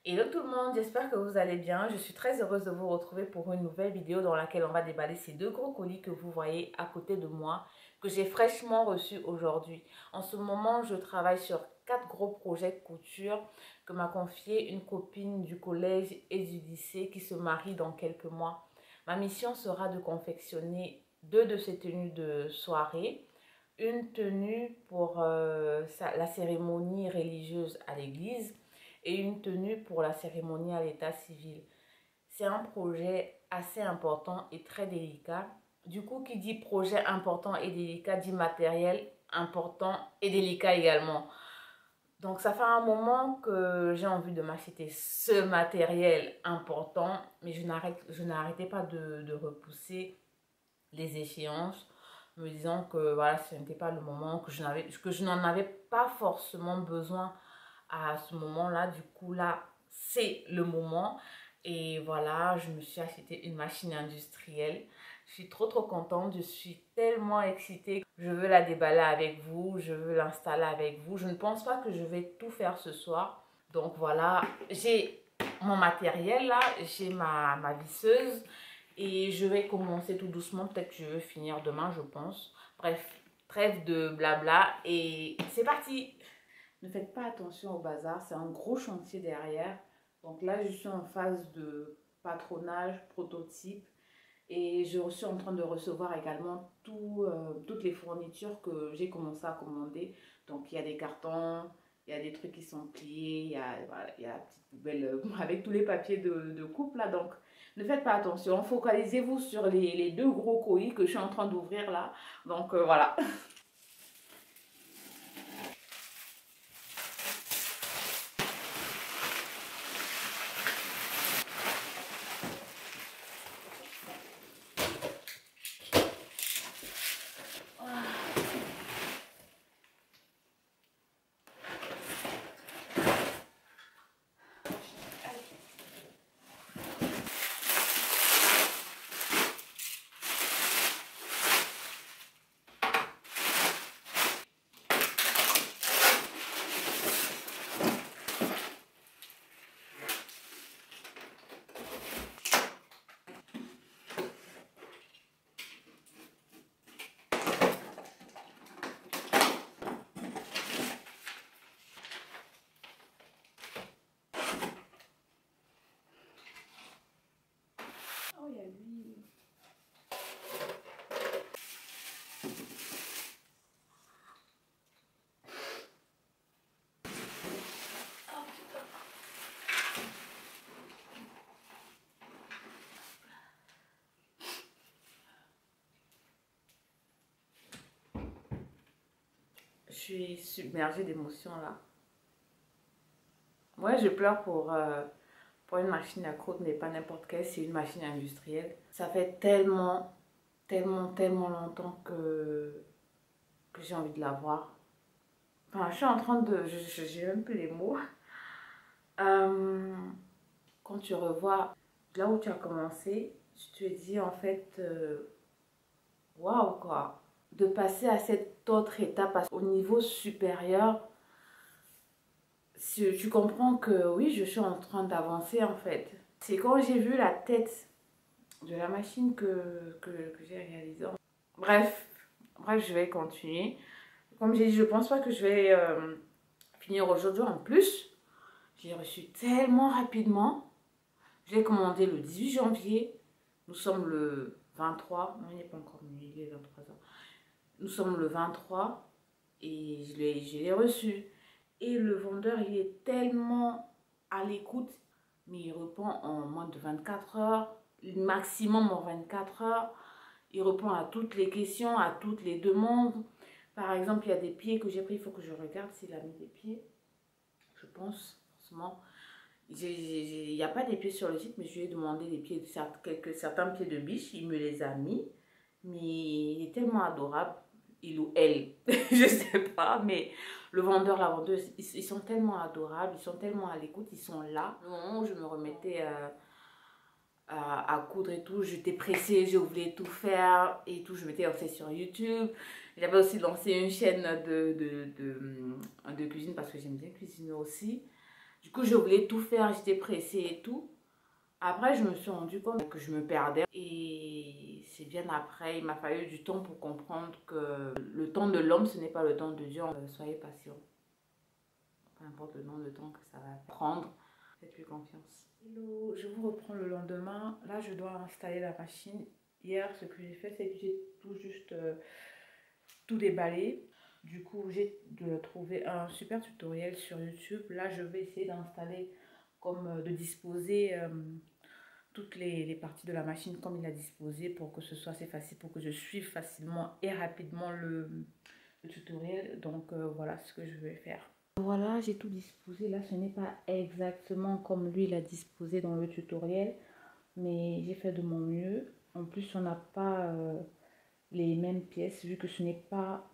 Hello tout le monde, j'espère que vous allez bien. Je suis très heureuse de vous retrouver pour une nouvelle vidéo dans laquelle on va déballer ces deux gros colis que vous voyez à côté de moi, que j'ai fraîchement reçus aujourd'hui. En ce moment, je travaille sur 4 gros projets de couture que m'a confié une copine du collège et du lycée qui se marie dans quelques mois. Ma mission sera de confectionner 2 de ces tenues de soirée, une tenue pour la cérémonie religieuse à l'église et une tenue pour la cérémonie à l'état civil. C'est un projet assez important et très délicat. Du coup, qui dit projet important et délicat dit matériel important et délicat également. Donc, ça fait un moment que j'ai envie de m'acheter ce matériel important, mais je n'arrêtais pas de repousser les échéances, me disant que voilà, ce n'était pas le moment, que je n'en avais pas forcément besoin à ce moment-là. Du coup, là, c'est le moment. Et voilà, je me suis acheté une machine industrielle. Je suis trop contente. Je suis tellement excitée. Je veux la déballer avec vous. Je veux l'installer avec vous. Je ne pense pas que je vais tout faire ce soir. Donc voilà, j'ai mon matériel là. J'ai ma visseuse. Et je vais commencer tout doucement. Peut-être que je vais finir demain, je pense. Bref, trêve de blabla. Et c'est parti! Ne faites pas attention au bazar, c'est un gros chantier derrière. Donc là, je suis en phase de patronage, prototype. Et je suis en train de recevoir également toutes les fournitures que j'ai commencé à commander. Donc il y a des cartons, il y a des trucs qui sont pliés, voilà, il y a la petite poubelle avec tous les papiers de coupe là. Donc ne faites pas attention, focalisez-vous sur les deux gros colis que je suis en train d'ouvrir là. Donc voilà. Oh, il y a lui. Je suis submergée d'émotions là. Moi, je pleure pour une machine à coudre, mais pas n'importe quelle, c'est une machine industrielle. Ça fait tellement longtemps que j'ai envie de l'avoir. Enfin, je suis en train de... J'ai même plus les mots. Euh, Quand tu revois là où tu as commencé, tu te dis en fait, waouh quoi. De passer à cette autre étape, au niveau supérieur, tu comprends que oui, je suis en train d'avancer en fait. C'est quand j'ai vu la tête de la machine que j'ai réalisée. Bref, je vais continuer. Comme j'ai dit, je pense pas que je vais finir aujourd'hui. En plus, j'ai reçu tellement rapidement. J'ai commandé le 18 janvier. Nous sommes le 23. Non, il n'est pas encore minuit, il est 23h. Nous sommes le 23 et je l'ai reçu. Et le vendeur, il est tellement à l'écoute, mais il répond en moins de 24 heures, maximum en 24 heures. Il répond à toutes les questions, à toutes les demandes. Par exemple, il y a des pieds que j'ai pris, il faut que je regarde s'il a mis des pieds. Je pense, forcément. Il n'y a pas des pieds sur le site, mais je lui ai demandé des pieds, certains pieds de biche, il me les a mis. Mais il est tellement adorable, il ou elle, je sais pas, mais le vendeur, la vendeuse, ils sont tellement adorables, ils sont tellement à l'écoute, ils sont là. Au moment où je me remettais à coudre et tout, j'étais pressée, je voulais tout faire et tout, je m'étais lancée sur YouTube. J'avais aussi lancé une chaîne de cuisine parce que j'aime bien cuisiner aussi. Du coup, je voulais tout faire, j'étais pressée et tout. Après, je me suis rendu compte que je me perdais. Et c'est bien après, il m'a fallu du temps pour comprendre que le temps de l'homme, ce n'est pas le temps de Dieu. Soyez patient. Peu importe le nombre de temps que ça va prendre, faites-lui confiance. Hello, je vous reprends le lendemain. Là, je dois installer la machine. Hier, ce que j'ai fait, c'est que j'ai tout juste tout déballé. Du coup, j'ai trouvé un super tutoriel sur YouTube. Là, je vais essayer d'installer, de disposer toutes les parties de la machine comme il a disposé pour que ce soit assez facile, pour que je suive facilement et rapidement le tutoriel. Donc, voilà ce que je vais faire. Voilà, j'ai tout disposé. Là, ce n'est pas exactement comme lui l'a disposé dans le tutoriel, mais j'ai fait de mon mieux. En plus, on n'a pas les mêmes pièces, vu que ce n'est pas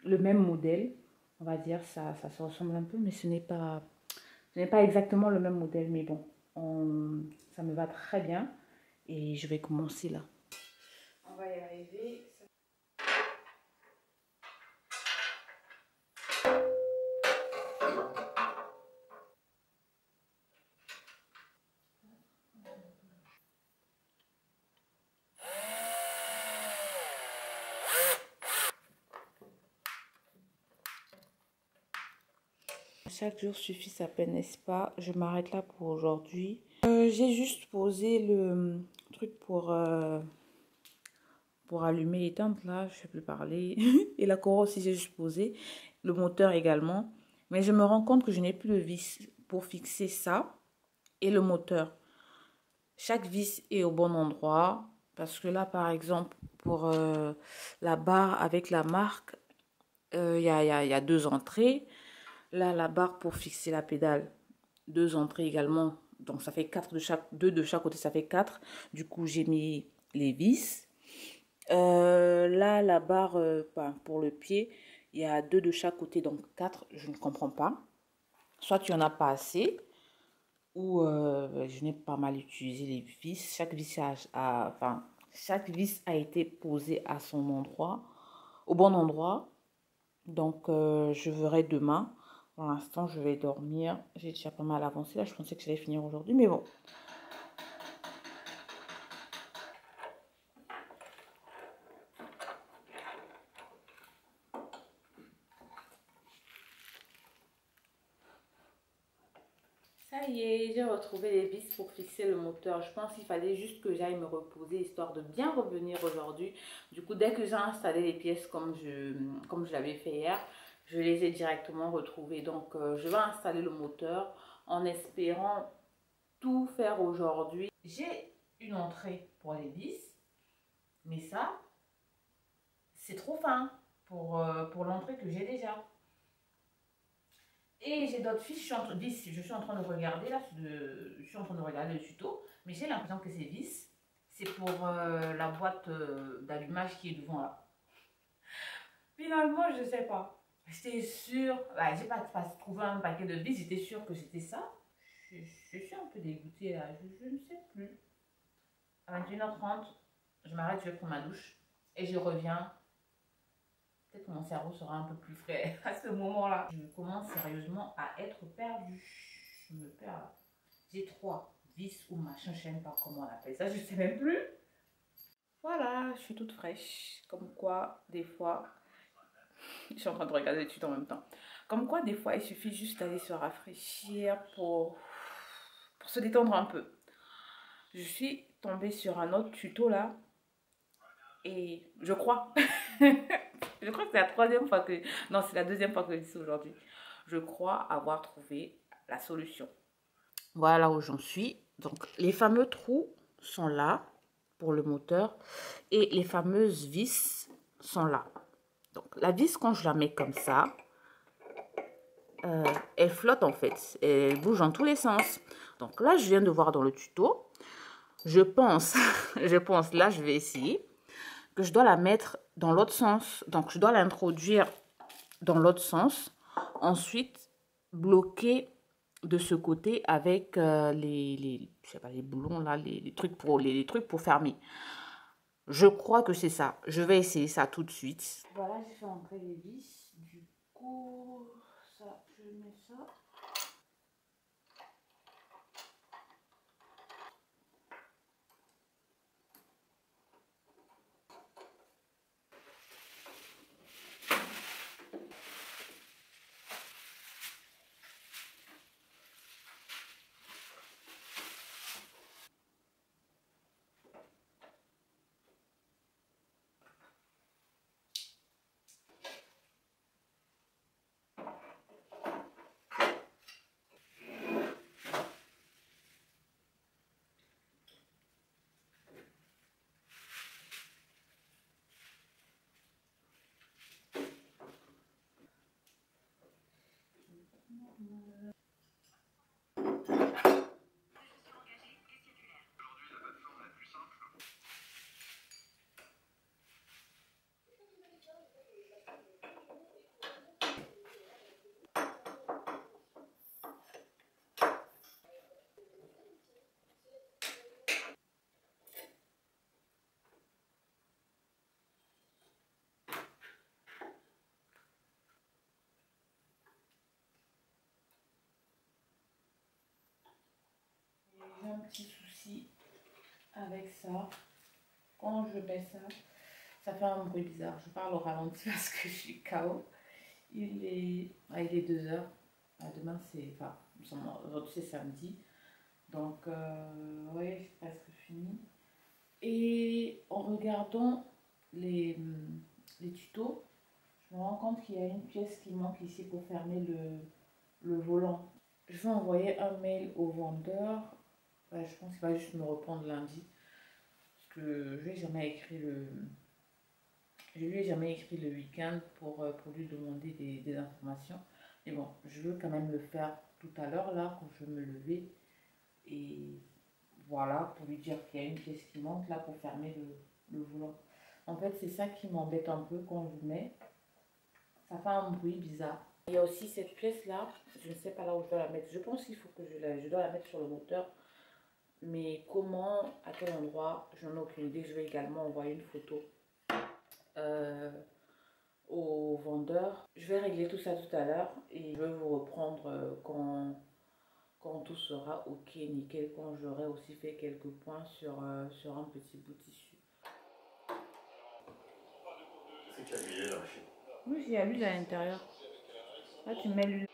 le même modèle. On va dire, ça se ressemble un peu, mais ce n'est pas exactement le même modèle. Mais bon, ça me va très bien. Et je vais commencer là. On va y arriver. Chaque jour suffit sa peine, n'est-ce pas? Je m'arrête là pour aujourd'hui. J'ai juste posé le truc pour allumer et éteindre. Là, je ne sais plus parler. Et la corolle aussi, j'ai juste posé. Le moteur également. Mais je me rends compte que je n'ai plus de vis pour fixer ça et le moteur. Chaque vis est au bon endroit. Parce que là, par exemple, pour la barre avec la marque, il y a deux entrées. Là, la barre pour fixer la pédale, deux entrées également. Donc, ça fait deux de chaque côté, ça fait 4. Du coup, j'ai mis les vis. Là, la barre pour le pied, il y a deux de chaque côté, donc 4. Je ne comprends pas. Soit tu en as pas assez, ou je n'ai pas mal utilisé les vis. Chaque vis a été posée à son endroit, au bon endroit. Donc, je verrai demain. Pour l'instant, je vais dormir. J'ai déjà pas mal avancé. Là, je pensais que j'allais finir aujourd'hui, mais bon. Ça y est, j'ai retrouvé les vis pour fixer le moteur. Je pense qu'il fallait juste que j'aille me reposer, histoire de bien revenir aujourd'hui. Du coup, dès que j'ai installé les pièces comme je l'avais fait hier, je les ai directement retrouvées. Donc, je vais installer le moteur en espérant tout faire aujourd'hui. J'ai une entrée pour les vis, mais ça, c'est trop fin pour l'entrée que j'ai déjà. Et j'ai d'autres vis, je suis en train de regarder là, je suis en train de regarder le tuto, mais j'ai l'impression que ces vis, c'est pour la boîte d'allumage qui est devant là. Finalement, je sais pas. J'étais sûre, ouais, j'ai pas trouvé un paquet de vis, j'étais sûre que c'était ça. Je suis un peu dégoûtée là, je ne sais plus. À 21h30, je m'arrête, je vais prendre ma douche et je reviens. Peut-être que mon cerveau sera un peu plus frais à ce moment-là. Je commence sérieusement à être perdue. Je me perds. J'ai 3 vis ou machin, je ne sais même pas comment on appelle ça, je ne sais même plus. Voilà, je suis toute fraîche. Comme quoi, des fois, je suis en train de regarder l'étude en même temps. Comme quoi, des fois, il suffit juste d'aller se rafraîchir pour se détendre un peu. Je suis tombée sur un autre tuto là. Et je crois, je crois que c'est la troisième fois que... Non, c'est la deuxième fois que je dis ça aujourd'hui. Je crois avoir trouvé la solution. Voilà où j'en suis. Donc, les fameux trous sont là pour le moteur. Et les fameuses vis sont là. Donc, la vis, quand je la mets comme ça, elle flotte en fait. Elle bouge dans tous les sens. Donc là, je viens de voir dans le tuto. Je pense, là, je vais essayer que je dois la mettre dans l'autre sens. Donc, je dois l'introduire dans l'autre sens. Ensuite, bloquer de ce côté avec je sais pas, les boulons, là, les trucs pour fermer. Je crois que c'est ça. Je vais essayer ça tout de suite. Voilà, j'ai fait entrer les vis. Du coup, ça, je mets ça. J'ai un petit souci avec ça. Quand je mets ça, ça fait un bruit bizarre. Je parle au ralenti parce que je suis KO. Il est 2 heures. Demain, c'est... Enfin, aujourd'hui, c'est samedi. Donc, ouais, c'est presque fini. Et en regardant les tutos, je me rends compte qu'il y a une pièce qui manque ici pour fermer le volant. Je vais envoyer un mail au vendeur. Ouais, je pense qu'il va juste me répondre lundi. Parce que je lui ai jamais écrit le week-end pour lui demander des informations. Mais bon, je veux quand même le faire tout à l'heure, là, quand je vais me lever. Et voilà, pour lui dire qu'il y a une pièce qui manque, là, pour fermer le volant. En fait, c'est ça qui m'embête un peu quand je le mets. Ça fait un bruit bizarre. Il y a aussi cette pièce-là. Je ne sais pas là où je dois la mettre. Je pense qu'il faut que je dois la mettre sur le moteur. Mais comment, à quel endroit, je n'en ai aucune idée. Je vais également envoyer une photo au vendeur. Je vais régler tout ça tout à l'heure et je vais vous reprendre quand tout sera ok, nickel, quand j'aurai aussi fait quelques points sur un petit bout de tissu. C'est qu'il y a l'huile là. Oui, il y a l'huile à l'intérieur. Là, tu mets l'huile.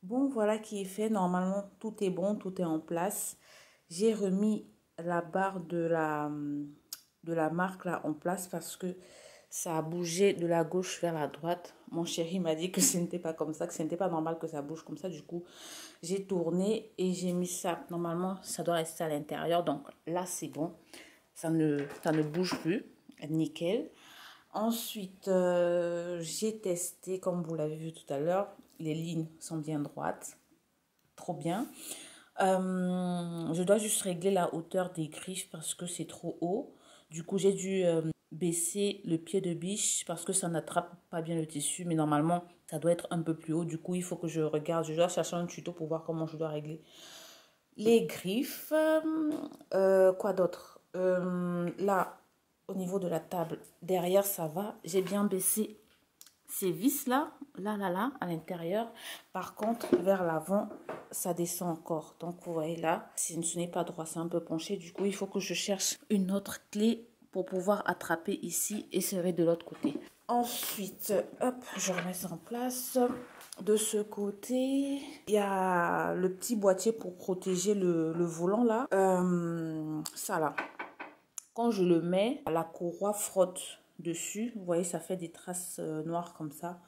Bon, voilà qui est fait. Normalement, tout est bon, tout est en place. J'ai remis la barre de la marque là en place parce que ça a bougé de la gauche vers la droite. Mon chéri m'a dit que ce n'était pas comme ça, que ce n'était pas normal que ça bouge comme ça. Du coup, j'ai tourné et j'ai mis ça. Normalement, ça doit rester à l'intérieur. Donc là, c'est bon. Ça ne bouge plus. Nickel. Ensuite, j'ai testé, comme vous l'avez vu tout à l'heure, les lignes sont bien droites. Trop bien. Je dois juste régler la hauteur des griffes parce que c'est trop haut. Du coup, j'ai dû baisser le pied de biche parce que ça n'attrape pas bien le tissu. Mais normalement, ça doit être un peu plus haut. Du coup, il faut que je regarde. Je dois chercher un tuto pour voir comment je dois régler les griffes. Quoi d'autre? Là, au niveau de la table, derrière, ça va. J'ai bien baissé ces vis là, à l'intérieur. Par contre, vers l'avant, ça descend encore. Donc, vous voyez là, ce n'est pas droit, c'est un peu penché. Du coup, il faut que je cherche une autre clé pour pouvoir attraper ici et serrer de l'autre côté. Ensuite, hop, je remets ça en place. De ce côté, il y a le petit boîtier pour protéger le volant là. Ça là. Quand je le mets, la courroie frotte dessus. Vous voyez, ça fait des traces noires comme ça.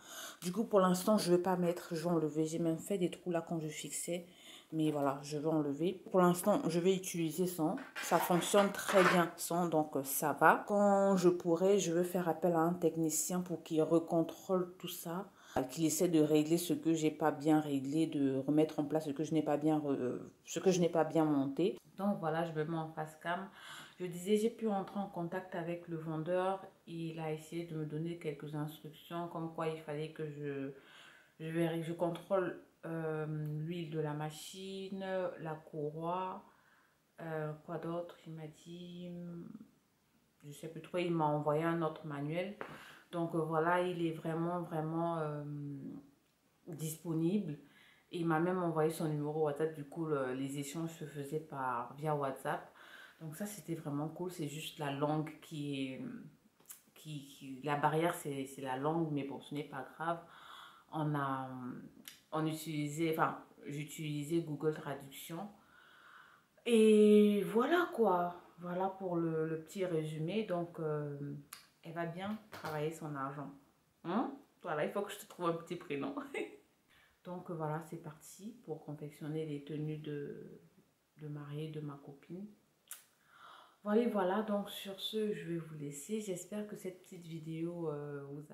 Du coup, pour l'instant, je ne vais pas mettre, je vais enlever. J'ai même fait des trous là quand je fixais. Mais voilà, je vais enlever. Pour l'instant, je vais utiliser sans. Ça fonctionne très bien sans, donc ça va. Quand je pourrai, je vais faire appel à un technicien pour qu'il recontrôle tout ça. Qu'il essaie de régler ce que j'ai pas bien réglé, de remettre en place ce que je n'ai pas bien monté. Donc voilà, je me mets en face cam. Je disais, j'ai pu rentrer en contact avec le vendeur. Il a essayé de me donner quelques instructions, comme quoi il fallait que je contrôle l'huile de la machine, la courroie, quoi d'autre. Il m'a dit, je sais plus trop, il m'a envoyé un autre manuel. Donc voilà, il est vraiment disponible. Et il m'a même envoyé son numéro WhatsApp. Du coup, les échanges se faisaient via WhatsApp. Donc ça, c'était vraiment cool. C'est juste la langue la barrière, c'est la langue, mais bon, ce n'est pas grave. On utilisait, enfin, j'utilisais Google Traduction. Et voilà quoi. Voilà pour le petit résumé. Donc, elle va bien travailler son argent. Hein? Voilà, il faut que je te trouve un petit prénom. Donc, voilà, c'est parti pour confectionner les tenues de mariée de ma copine. Voilà, donc sur ce, je vais vous laisser. J'espère que cette petite vidéo vous